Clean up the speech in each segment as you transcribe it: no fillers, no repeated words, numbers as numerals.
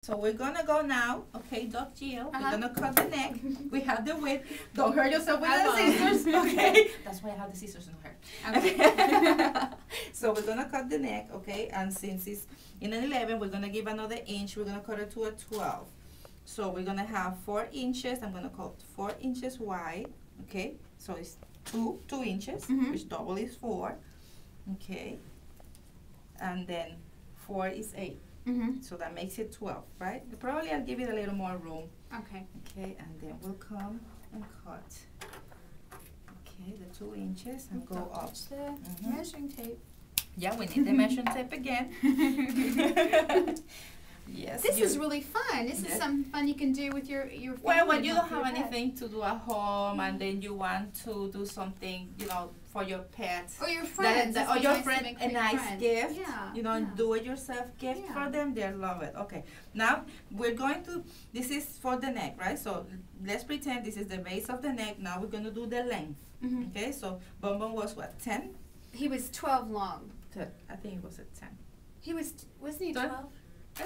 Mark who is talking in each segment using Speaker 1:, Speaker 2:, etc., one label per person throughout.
Speaker 1: So we're gonna go now, okay, Doc Jill. We're gonna cut the neck. We have the width. Don't hurt yourself with the scissors, okay? That's why I have the scissors in her. Okay. So we're gonna cut the neck, okay? And since it's in an 11, we're gonna give another inch. We're gonna cut it to a 12. So we're gonna have 4 inches. I'm gonna cut 4 inches wide, okay? So it's two inches, which double is 4, okay? And then 4 is 8. So that makes it 12, right? Probably I'll give it a little more room.
Speaker 2: Okay.
Speaker 1: Okay, and then we'll come and cut. Okay, the 2 inches and go up.
Speaker 2: The measuring tape.
Speaker 1: Yeah, we need the measuring tape again. Yes.
Speaker 2: This is really fun. This is some fun you can do with your family.
Speaker 1: Well, when you don't have anything to do at home and then you want to do something, you know, for your pets.
Speaker 2: Or your friends.
Speaker 1: Or your friend, a nice gift.
Speaker 2: Yeah.
Speaker 1: You know, do it yourself gift for them. They'll love it. Okay. Now, we're going to, this is for the neck, right? So, let's pretend this is the base of the neck. Now, we're going to do the length. Okay, so Bum Bum was what, 10?
Speaker 2: He was 12 long.
Speaker 1: I think it was at 10.
Speaker 2: He was, wasn't he 12?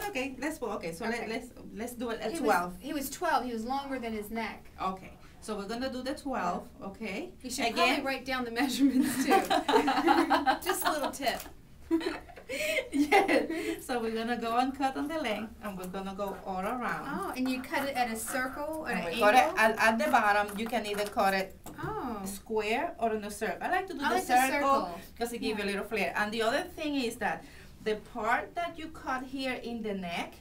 Speaker 1: Okay, let's go. Okay, so
Speaker 2: Okay.
Speaker 1: let's do it at
Speaker 2: 12. He was 12. He was longer than his neck.
Speaker 1: Okay, so we're gonna do the 12. Okay.
Speaker 2: You should probably write down the measurements too. Just a little tip.
Speaker 1: Yeah. So we're gonna go and cut on the length, and we're gonna go all around.
Speaker 2: Oh, and you cut it at a circle or an angle?
Speaker 1: Cut it at the bottom. You can either cut it square or in a circle. I like to do the circle because it gives you a little flair. And the other thing is that the part that you cut here in the neck,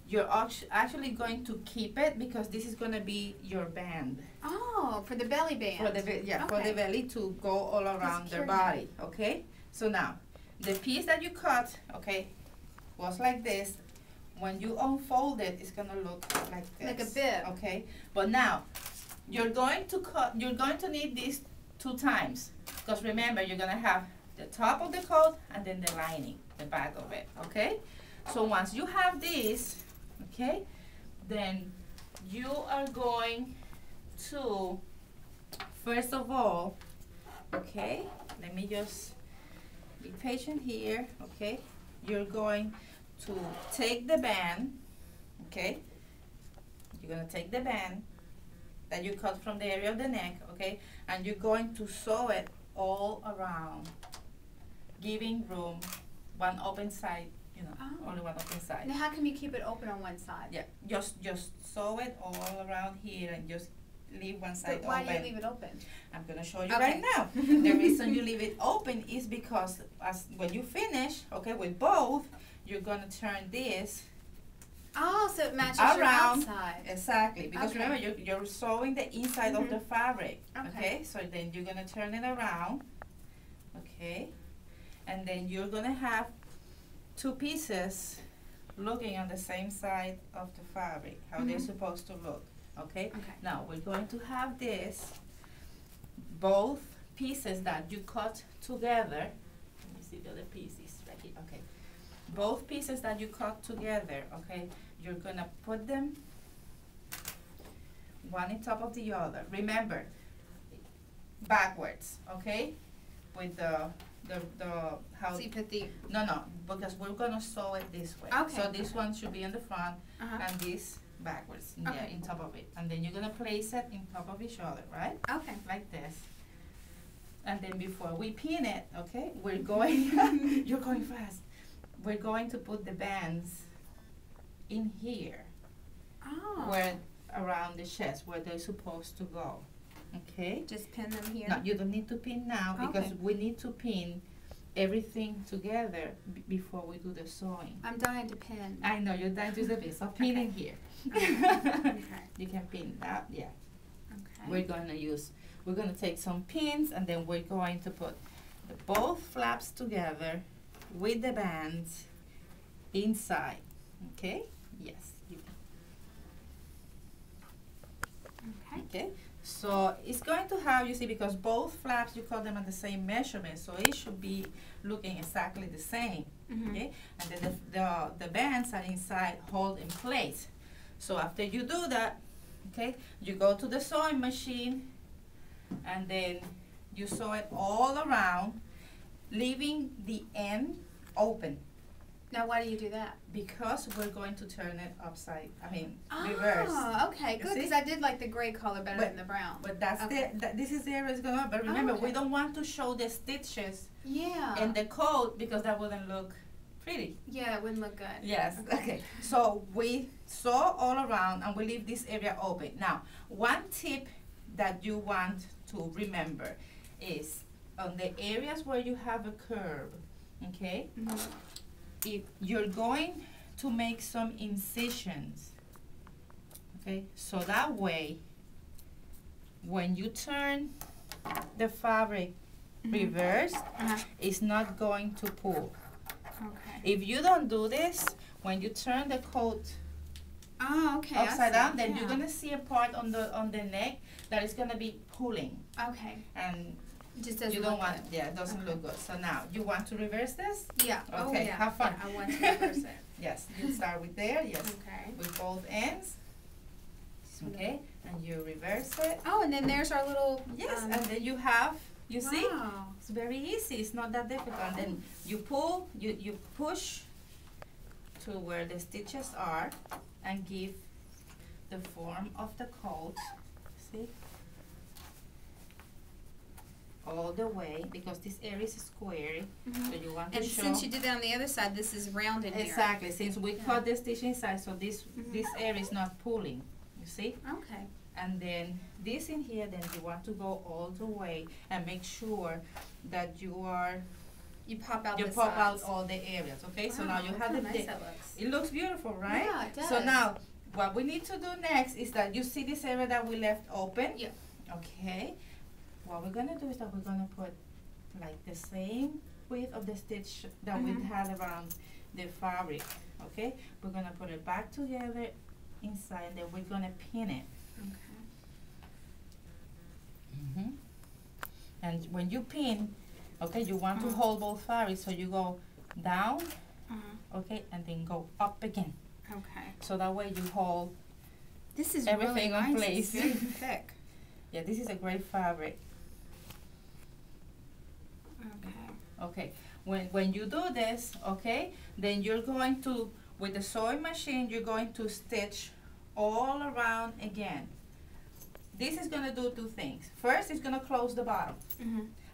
Speaker 1: you're actually going to keep it because this is going to be your band.
Speaker 2: Oh, for the belly band.
Speaker 1: For the for the belly to go all around their body. Okay. So now, the piece that you cut, okay, was like this. When you unfold it, it's going to look like this.
Speaker 2: Like a bib.
Speaker 1: Okay. But now, you're going to cut. You're going to need this 2 times because remember, you're going to have the top of the coat and then the lining, the back of it, okay? So once you have this, okay, then you are going to, first of all, okay, let me just be patient here, okay? You're going to take the band, okay? You're gonna take the band that you cut from the area of the neck, okay? And you're going to sew it all around, giving room, one open side, you know, only one open side.
Speaker 2: Now how can you keep it open on one side?
Speaker 1: Yeah, just sew it all around here and just leave one side open.
Speaker 2: Why do you leave it open?
Speaker 1: I'm gonna show you right now. The reason you leave it open is because when you finish, okay, with both, you're gonna turn this
Speaker 2: so it matches
Speaker 1: around,
Speaker 2: your outside.
Speaker 1: Exactly, because remember you're sewing the inside of the fabric. Okay, so then you're gonna turn it around. Okay, and then you're gonna have 2 pieces looking on the same side of the fabric, how they're supposed to look. Okay? Now we're going to have this, both pieces that you cut together. Let me see the other pieces right here. Okay, both pieces that you cut together. Okay, you're gonna put them one on top of the other. Remember, backwards. Okay, with the how.
Speaker 2: So you put the
Speaker 1: No, because we're gonna sew it this way.
Speaker 2: Okay.
Speaker 1: So this one should be in the front, and this backwards. Yeah, in top of it, and then you're gonna place it in top of each other, right?
Speaker 2: Okay.
Speaker 1: Like this. And then before we pin it, okay, we're going. You're going fast. We're going to put the bands in here, where around the chest, where they're supposed to go. Okay.
Speaker 2: Just pin them here.
Speaker 1: No, you don't need to pin now because we need to pin everything together before we do the sewing.
Speaker 2: I'm dying to pin.
Speaker 1: I know you're dying to do the bit. So pin it here. You can pin that. Yeah.
Speaker 2: Okay.
Speaker 1: We're gonna take some pins and then we're going to put both flaps together with the bands inside. Okay. Yes. Okay. So it's going to have, you see, because both flaps, you cut them at the same measurement, so it should be looking exactly the same, okay? And then the bands are inside, hold in place. So after you do that, okay, you go to the sewing machine, and then you sew it all around, leaving the end open,
Speaker 2: Now, why do you do that?
Speaker 1: Because we're going to turn it reverse.
Speaker 2: Oh, okay, good, because I did like the gray color better than the brown.
Speaker 1: But that's
Speaker 2: okay.
Speaker 1: this is the area it's going to, but remember,
Speaker 2: okay.
Speaker 1: we don't want to show the stitches
Speaker 2: Yeah.
Speaker 1: in the coat because that wouldn't look pretty.
Speaker 2: Yeah, it wouldn't look good.
Speaker 1: Yes, okay. So we sew all around and we leave this area open. Now, one tip that you want to remember is on the areas where you have a curve, okay?
Speaker 2: Mm-hmm.
Speaker 1: If you're going to make some incisions, okay? So that way, when you turn the fabric reverse, it's not going to pull.
Speaker 2: Okay.
Speaker 1: If you don't do this, when you turn the coat upside down, then you're gonna see a part on the neck that is gonna be pulling.
Speaker 2: Okay.
Speaker 1: And
Speaker 2: it just doesn't
Speaker 1: you don't
Speaker 2: look
Speaker 1: want,
Speaker 2: good.
Speaker 1: yeah, it doesn't look good. So now, you want to reverse this?
Speaker 2: Yeah.
Speaker 1: Okay,
Speaker 2: oh, yeah.
Speaker 1: have fun.
Speaker 2: Yeah, I want to reverse it.
Speaker 1: Yes, you start with there, yes.
Speaker 2: Okay.
Speaker 1: With both ends. Okay, and you reverse it.
Speaker 2: Oh, and then there's our little.
Speaker 1: Yes, and then you have, you see?
Speaker 2: Wow.
Speaker 1: It's very easy, it's not that difficult. And then you pull, you push to where the stitches are and give the form of the coat, see? All the way, because this area is square, so you want to
Speaker 2: And
Speaker 1: show.
Speaker 2: since you did that on the other side, this is rounded here.
Speaker 1: Exactly, since we cut the stitch inside, so this area is not pulling, you see?
Speaker 2: Okay.
Speaker 1: And then this in here, then you want to go all the way and make sure that you
Speaker 2: pop out
Speaker 1: pop
Speaker 2: sides.
Speaker 1: out all the areas, okay? So now you have the
Speaker 2: nice that looks.
Speaker 1: it looks beautiful, right?
Speaker 2: Yeah, it does.
Speaker 1: So now what we need to do next is that you see this area that we left open?
Speaker 2: Yeah.
Speaker 1: Okay. What we're gonna do is that we're gonna put like the same width of the stitch that we had around the fabric, okay? We're gonna put it back together inside, then we're gonna pin it.
Speaker 2: Okay.
Speaker 1: And when you pin, okay, you want to hold both fabrics, so you go down, okay, and then go up again.
Speaker 2: Okay.
Speaker 1: So that way you hold
Speaker 2: This is
Speaker 1: everything
Speaker 2: really
Speaker 1: in
Speaker 2: nice.
Speaker 1: place.
Speaker 2: It's very thick.
Speaker 1: Yeah, this is a great fabric.
Speaker 2: Okay.
Speaker 1: Okay, when you do this, okay, then you're going to, with the sewing machine, you're going to stitch all around again. This is gonna do two things. First, it's gonna close the bottom.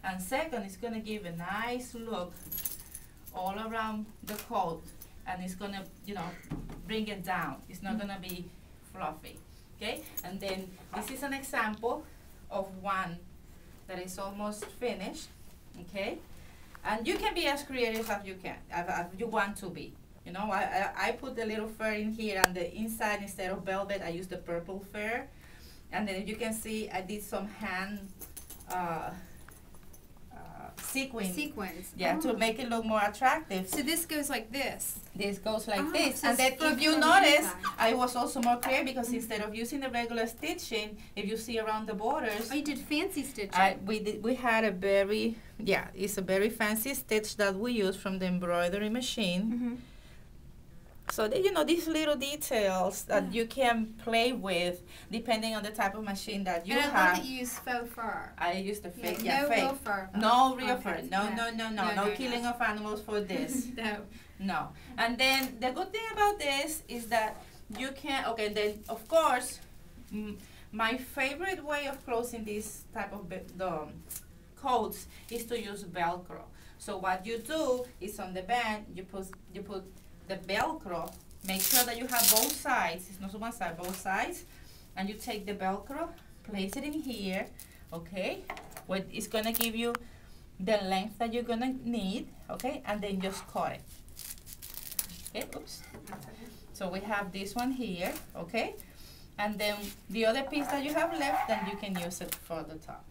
Speaker 1: And second, it's gonna give a nice look all around the coat, and it's gonna, bring it down. It's not gonna be fluffy, okay? And then this is an example of one that is almost finished, okay? And you can be as creative as you can, as you want to be. I put the little fur in here on the inside instead of velvet. I used the purple fur. And then you can see I did some hand sequins. Yeah, to make it look more attractive.
Speaker 2: So this goes like this.
Speaker 1: This goes like this.
Speaker 2: So
Speaker 1: And then
Speaker 2: it's
Speaker 1: if you
Speaker 2: on the
Speaker 1: notice,
Speaker 2: inside.
Speaker 1: I was also more creative because instead of using the regular stitching, if you see around the borders,
Speaker 2: Oh, you did fancy stitching.
Speaker 1: we had a very, it's a very fancy stitch that we use from the embroidery machine. So that, these little details that you can play with depending on the type of machine that you
Speaker 2: and
Speaker 1: have.
Speaker 2: I love that you use faux fur.
Speaker 1: I use the fake,
Speaker 2: no
Speaker 1: fake.
Speaker 2: real fur.
Speaker 1: No real fur.
Speaker 2: Okay.
Speaker 1: No,
Speaker 2: Yeah.
Speaker 1: no killing of animals for this.
Speaker 2: No.
Speaker 1: No. And then the good thing about this is that you can, then of course, my favorite way of closing this type of coats is to use Velcro. So what you do is on the band, you put the Velcro, make sure that you have both sides, it's not one side, both sides, and you take the Velcro, place it in here, okay? It's gonna give you the length that you're gonna need, okay? And then just cut it. Okay, oops. So we have this one here, okay? And then the other piece that you have left, then you can use it for the top.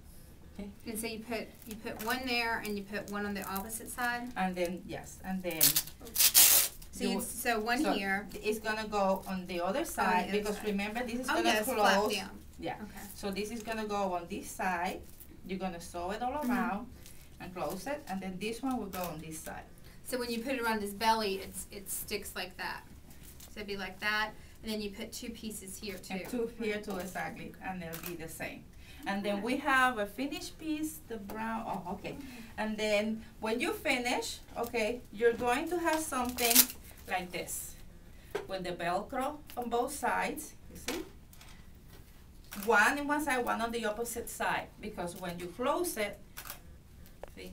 Speaker 1: Okay.
Speaker 2: And so you put one there and you put one on the opposite side.
Speaker 1: And then and then
Speaker 2: So one here.
Speaker 1: It's gonna go on the other side because remember this is gonna
Speaker 2: yes,
Speaker 1: close.
Speaker 2: flap down.
Speaker 1: Yeah.
Speaker 2: Okay.
Speaker 1: So this is gonna go on this side. You're gonna sew it all around and close it, and then this one will go on this side.
Speaker 2: So when you put it around his belly, it sticks like that. So it'd be like that, and then you put two pieces here too.
Speaker 1: And two here too, exactly, and they'll be the same. And then we have a finished piece, the brown. Oh, okay. And then when you finish, okay, you're going to have something like this, with the Velcro on both sides, you see? One on one side, one on the opposite side, because when you close it, see,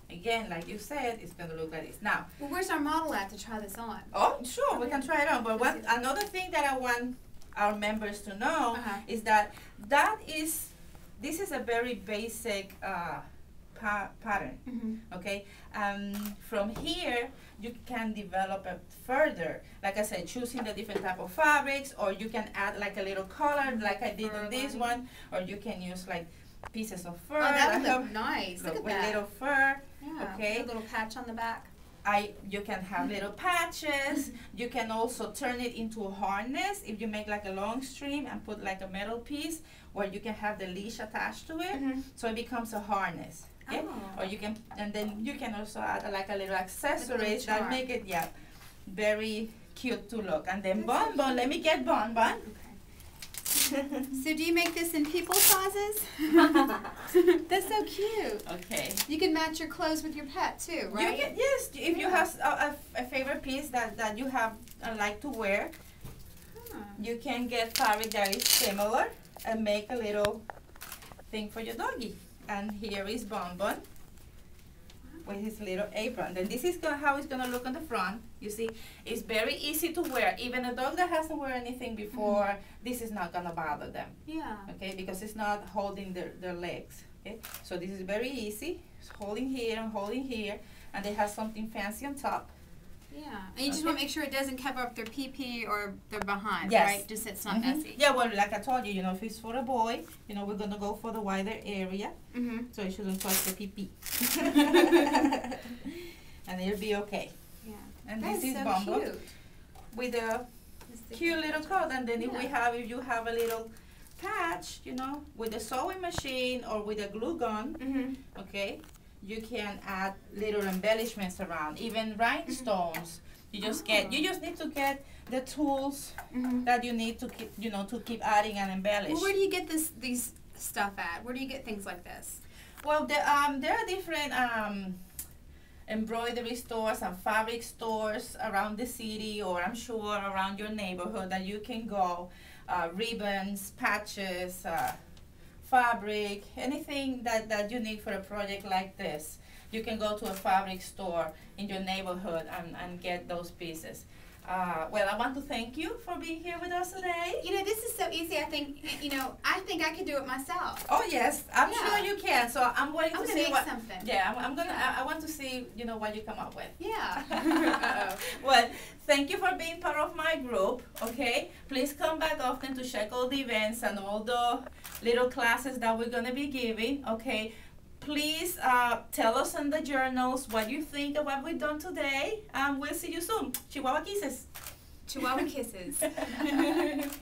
Speaker 1: again, like you said, it's gonna look like this. Now,
Speaker 2: Well, where's our model at to try this on?
Speaker 1: oh, sure, we can try it on, but another thing that I want our members to know is that this is a very basic pattern, okay? From here, you can develop it further. Like I said, choosing the different type of fabrics, or you can add like a little color, like I did on this one, or you can use like pieces of fur.
Speaker 2: Oh, that would look nice. Look at
Speaker 1: with
Speaker 2: that.
Speaker 1: little fur,
Speaker 2: Yeah,
Speaker 1: okay?
Speaker 2: a little patch on the back.
Speaker 1: You can have little patches. You can also turn it into a harness if you make like a long string and put like a metal piece where you can have the leash attached to it, so it becomes a harness. Okay?
Speaker 2: Oh.
Speaker 1: Or you can, and then you can also add like a little accessories
Speaker 2: charm.
Speaker 1: that make it, very cute to look. And then Bonbon, let me get Bonbon.
Speaker 2: So do you make this in people sizes? That's so cute.
Speaker 1: Okay.
Speaker 2: You can match your clothes with your pet too, right?
Speaker 1: Yes, if you have a favorite piece that you have like to wear, you can get fabric that is similar and make a little thing for your doggy. And here is Bonbon with his little apron. Then this is how it's gonna look on the front. You see, it's very easy to wear. Even a dog that hasn't worn anything before, this is not gonna bother them.
Speaker 2: Yeah.
Speaker 1: Okay, because it's not holding their legs. Okay, so this is very easy. It's holding here and holding here, and they have something fancy on top.
Speaker 2: Yeah, and you just want to make sure it doesn't cover up their pee-pee or their behind,
Speaker 1: Yes.
Speaker 2: right? Just so it's not messy.
Speaker 1: Yeah, well, like I told you, if it's for a boy, we're gonna go for the wider area, so it shouldn't touch the pee-pee. And it'll be okay.
Speaker 2: Yeah.
Speaker 1: And
Speaker 2: That
Speaker 1: this is
Speaker 2: so
Speaker 1: Bonbon
Speaker 2: cute.
Speaker 1: with a cute little coat. And then if you have a little patch, with a sewing machine or with a glue gun, okay, you can add little embellishments around, even rhinestones. You just need to get the tools that you need to keep adding and embellish.
Speaker 2: Well, where do you get these stuff at? Where do you get things like this?
Speaker 1: Well, there are different embroidery stores and fabric stores around the city, or I'm sure around your neighborhood, that you can go. Ribbons, patches, fabric, anything that you need for a project like this. You can go to a fabric store in your neighborhood and get those pieces. Well, I want to thank you for being here with us today.
Speaker 2: This is so easy. I think I could do it myself.
Speaker 1: Oh yes, I'm sure you can. So I'm waiting to see
Speaker 2: make
Speaker 1: what.
Speaker 2: Something.
Speaker 1: Yeah, I'm gonna. I want to see what you come up with.
Speaker 2: Yeah.
Speaker 1: Well, thank you for being part of my group. Okay, please come back often to check all the events and all the little classes that we're gonna be giving. Okay. Please tell us in the journals what you think of what we've done today, and we'll see you soon. Chihuahua kisses.
Speaker 2: Chihuahua kisses.